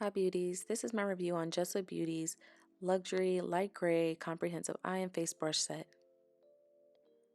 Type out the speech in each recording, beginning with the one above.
Hi beauties, this is my review on Jessup Beauty's luxury light gray comprehensive eye and face brush set.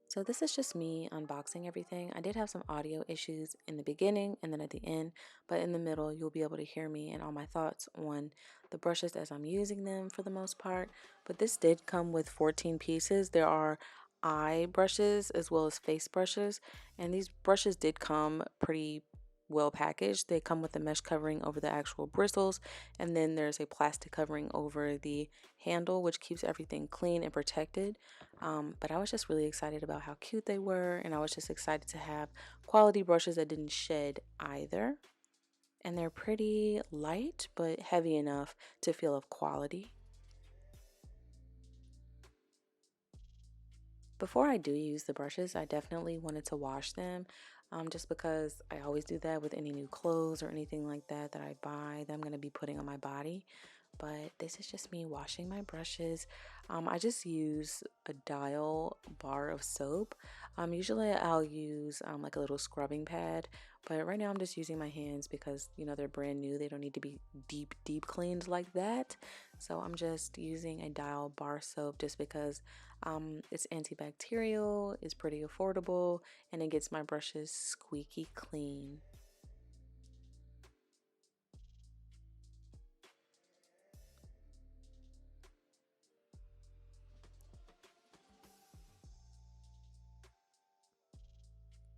So this is just me unboxing everything. I did have some audio issues in the beginning and then at the end, but in the middle you'll be able to hear me and all my thoughts on the brushes as I'm using them for the most part. But this did come with 14 pieces. There are eye brushes as well as face brushes, and these brushes did come pretty well packaged. They come with a mesh covering over the actual bristles, and then there's a plastic covering over the handle, which keeps everything clean and protected. But I was just really excited about how cute they were, and I was just excited to have quality brushes that didn't shed either. And they're pretty light but heavy enough to feel of quality. Before I do use the brushes, I definitely wanted to wash them, just because I always do that with any new clothes or anything like that that I buy that I'm going to be putting on my body. But this is just me washing my brushes. I just use a dial bar of soap. Usually I'll use like a little scrubbing pad, but right now I'm just using my hands because, you know, they're brand new. They don't need to be deep cleaned like that. So I'm just using a dial bar soap just because it's antibacterial, it's pretty affordable, and it gets my brushes squeaky clean.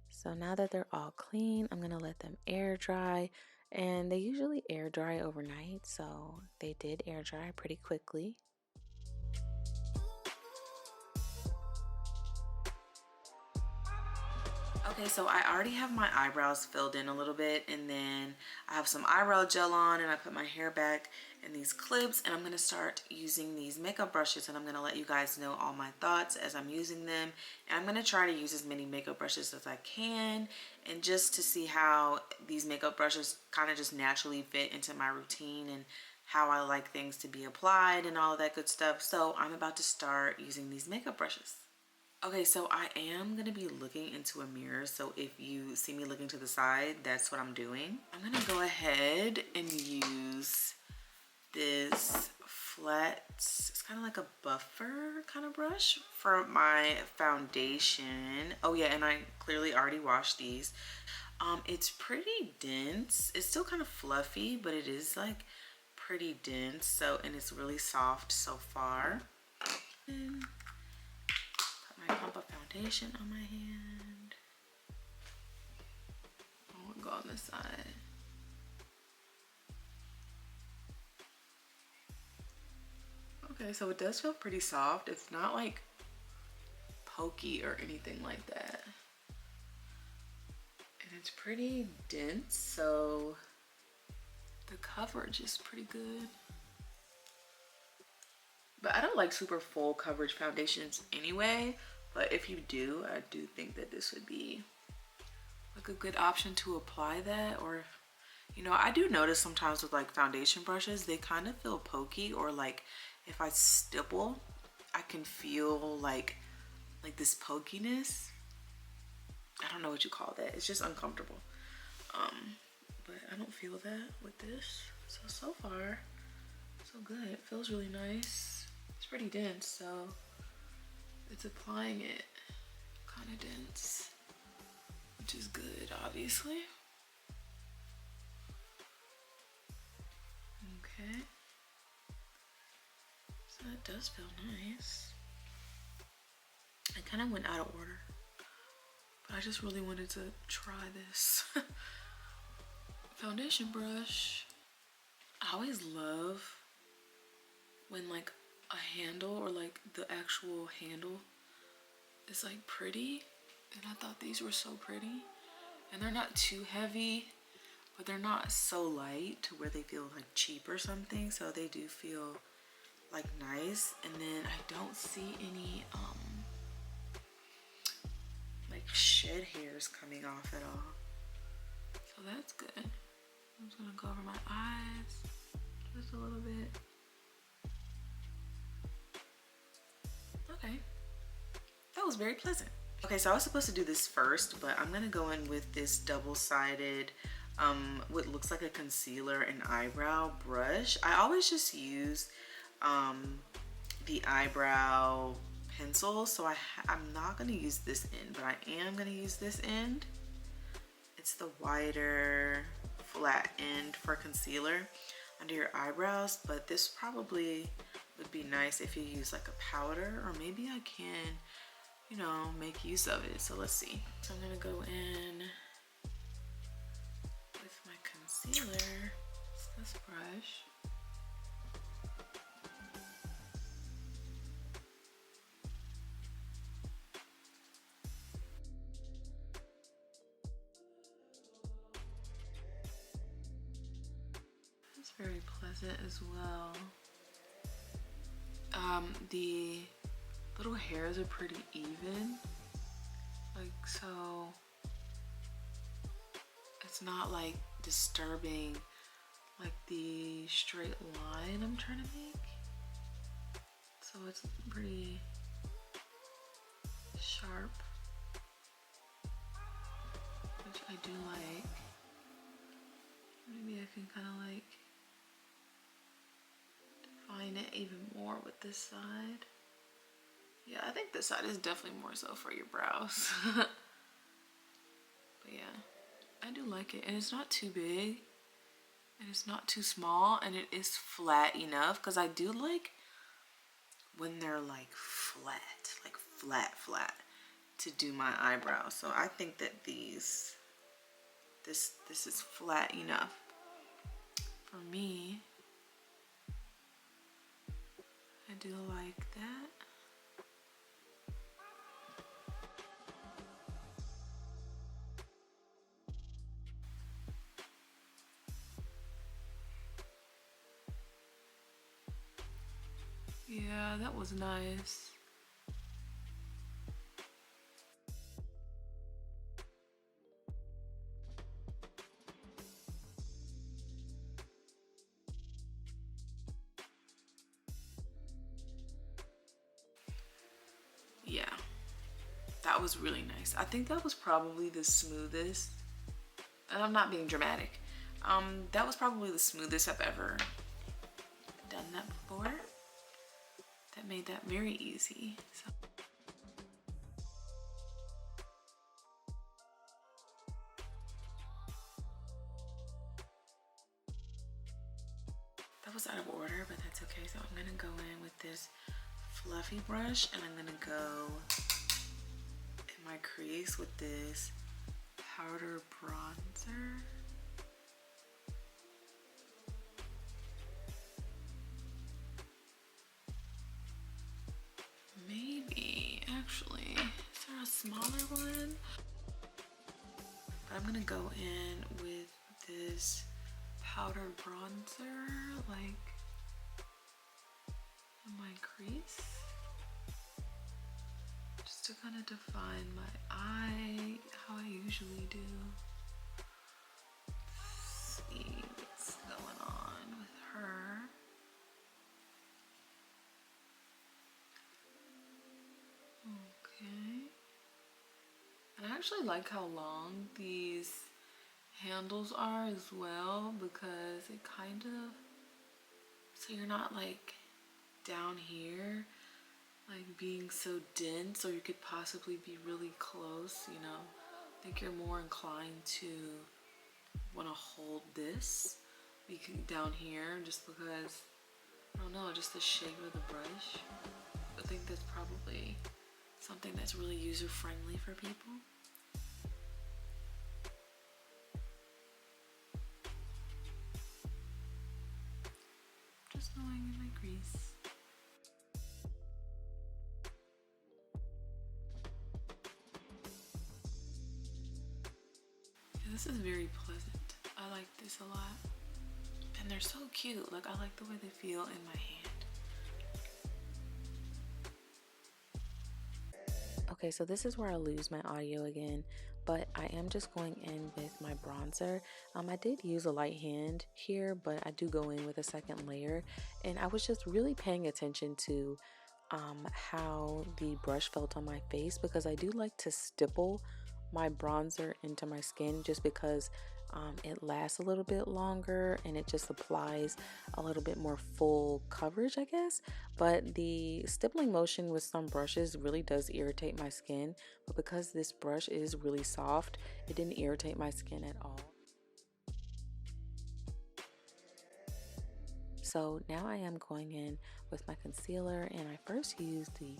So now that they're all clean, I'm gonna let them air dry, and they usually air dry overnight, so they did air dry pretty quickly. Okay, so I already have my eyebrows filled in a little bit, and then I have some eyebrow gel on, and I put my hair back in these clips, and I'm gonna start using these makeup brushes, and I'm gonna let you guys know all my thoughts as I'm using them. And I'm gonna try to use as many makeup brushes as I can, and just to see how these makeup brushes kind of just naturally fit into my routine and how I like things to be applied and all of that good stuff. So I'm about to start using these makeup brushes. Okay, so I am gonna be looking into a mirror, so if you see me looking to the side, that's what I'm doing. I'm gonna go ahead and use this flat, it's kind of like a buffer kind of brush for my foundation. Oh yeah, and I clearly already washed these. It's pretty dense. It's still kind of fluffy, but it is like pretty dense, so, and it's really soft so far. And my pump of foundation on my hand. I won't go on this side. Okay, so it does feel pretty soft. It's not like pokey or anything like that. And it's pretty dense, so the coverage is pretty good. But I don't like super full coverage foundations anyway, but if you do, I do think that this would be like a good option to apply that. Or, you know, I do notice sometimes with like foundation brushes, they kind of feel pokey, or like if I stipple, I can feel like this pokiness. I don't know what you call that. It's just uncomfortable. But I don't feel that with this. So far, so good. It feels really nice. It's pretty dense, so it's applying it kind of dense, which is good, obviously. Okay. So that does feel nice. I kind of went out of order, but I just really wanted to try this foundation brush. I always love when like a handle, or like the actual handle, is like pretty, and I thought these were so pretty. And they're not too heavy, but they're not so light to where they feel like cheap or something, so they do feel like nice. And then I don't see any like shed hairs coming off at all, so that's good. I'm just gonna go over my eyes just a little bit. Okay, that was very pleasant. Okay, so I was supposed to do this first, but I'm gonna go in with this double-sided what looks like a concealer and eyebrow brush. I always just use the eyebrow pencil, so I'm not going to use this end, but I am going to use this end. It's the wider flat end for concealer under your eyebrows, but this probably would be nice if you use like a powder, or maybe I can, you know, make use of it. So let's see. So I'm gonna go in with my concealer. It's this brush. It's very pleasant as well. The little hairs are pretty even, like, so it's not like disturbing like the straight line I'm trying to make. So it's pretty sharp, which I do like. Maybe I can kind of like define it even more with this side. Yeah, I think this side is definitely more so for your brows. But yeah, I do like it, and it's not too big and it's not too small, and it is flat enough, because I do like when they're like flat to do my eyebrows. So I think that this is flat enough for me. I do like that. Yeah, that was nice. Yeah, that was really nice. I think that was probably the smoothest, and I'm not being dramatic. That was probably the smoothest I've ever done that before. That made that very easy. So that was out of order, but that's okay. So I'm gonna go in with this fluffy brush, and I'm gonna go in my crease with this powder bronzer. Maybe, actually, is there a smaller one? But I'm gonna go in with this powder bronzer, like in my crease, just to kind of define my eye, how I usually do. Let's see what's going on with her. Okay. And I actually like how long these handles are as well, because it kind of, so you're not like down here like being so dense, or you could possibly be really close, you know. I think you're more inclined to want to hold this down here, just because, I don't know, just the shape of the brush. I think that's probably something that's really user friendly for people. Just going in my crease. Yeah, this is very pleasant. I like this a lot. And they're so cute. Like, I like the way they feel in my hand. Okay, so this is where I lose my audio again, but I am just going in with my bronzer. I did use a light hand here, but I do go in with a second layer, and I was just really paying attention to how the brush felt on my face, because I do like to stipple my bronzer into my skin, just because it lasts a little bit longer and it just applies a little bit more full coverage, I guess. But the stippling motion with some brushes really does irritate my skin, but because this brush is really soft, it didn't irritate my skin at all. So now I am going in with my concealer, and I first used the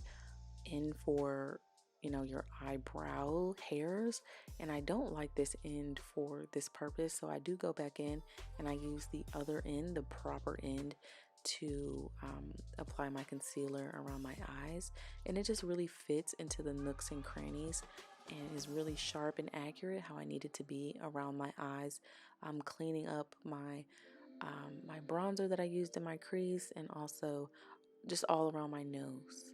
end for, your eyebrow hairs, and I don't like this end for this purpose, so I do go back in and I use the other end, the proper end, to apply my concealer around my eyes, and it just really fits into the nooks and crannies and is really sharp and accurate how I need it to be around my eyes. I'm cleaning up my bronzer that I used in my crease, and also just all around my nose.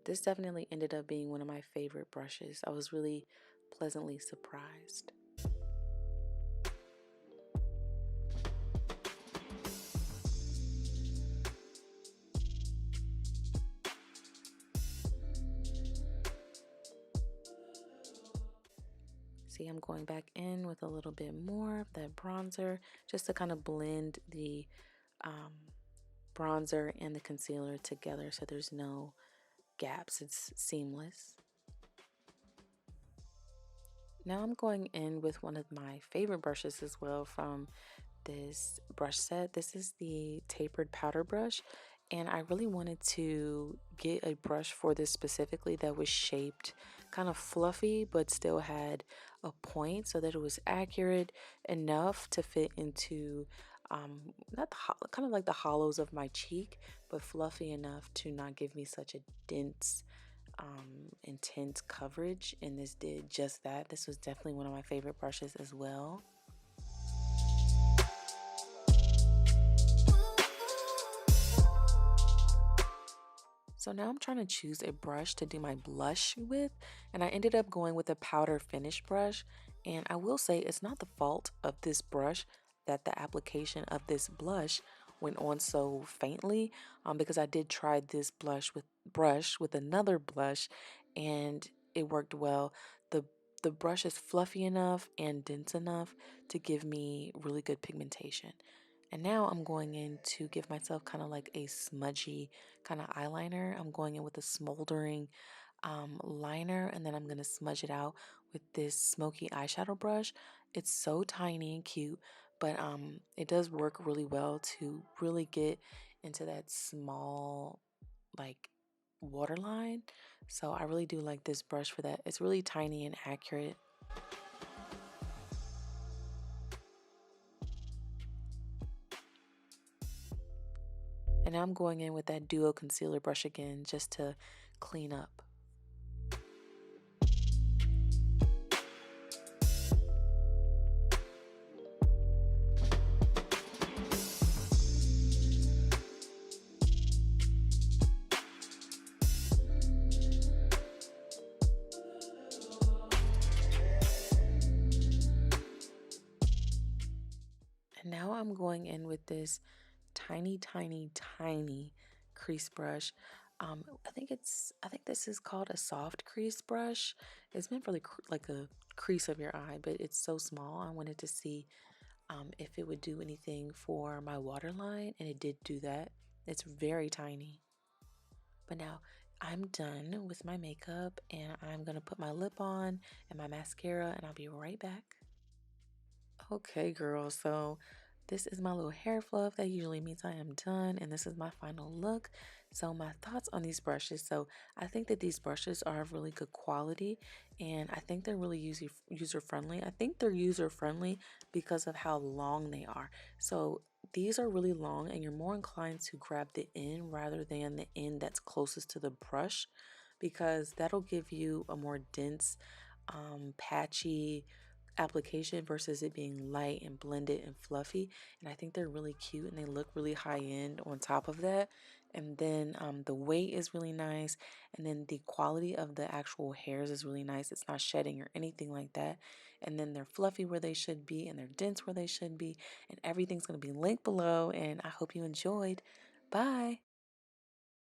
This definitely ended up being one of my favorite brushes. I was really pleasantly surprised. See, I'm going back in with a little bit more of that bronzer just to kind of blend the um, bronzer and the concealer together so there's no gaps. It's seamless. Now I'm going in with one of my favorite brushes as well from this brush set. This is the tapered powder brush, and I really wanted to get a brush for this specifically that was shaped kind of fluffy but still had a point so that it was accurate enough to fit into not the kind of like the hollows of my cheek, but fluffy enough to not give me such a dense intense coverage, and this did just that. This was definitely one of my favorite brushes as well. So now I'm trying to choose a brush to do my blush with, and I ended up going with a powder finish brush. And I will say it's not the fault of this brush that the application of this blush went on so faintly, because I did try this brush with another blush, and it worked well. The the brush is fluffy enough and dense enough to give me really good pigmentation. And now I'm going in to give myself kind of like a smudgy kind of eyeliner. I'm going in with a smoldering liner, and then I'm going to smudge it out with this smoky eyeshadow brush. It's so tiny and cute, but it does work really well to really get into that small, like, waterline. So I really do like this brush for that. It's really tiny and accurate. And now I'm going in with that duo concealer brush again just to clean up. And now I'm going in with this tiny, tiny, tiny crease brush. I think this is called a soft crease brush. It's meant for like a crease of your eye, but it's so small. I wanted to see if it would do anything for my waterline, and it did do that. It's very tiny. But now I'm done with my makeup, and I'm gonna put my lip on and my mascara, and I'll be right back. Okay, girl, so this is my little hair fluff. That usually means I am done, and this is my final look. So my thoughts on these brushes. So I think that these brushes are of really good quality, and I think they're really user friendly. I think they're user friendly because of how long they are. So these are really long, and you're more inclined to grab the end rather than the end that's closest to the brush, because that'll give you a more dense, patchy application versus it being light and blended and fluffy. And I think they're really cute, and they look really high end on top of that. And then the weight is really nice, and then the quality of the actual hairs is really nice. It's not shedding or anything like that. And then they're fluffy where they should be, and they're dense where they should be, and everything's going to be linked below. And I hope you enjoyed. Bye.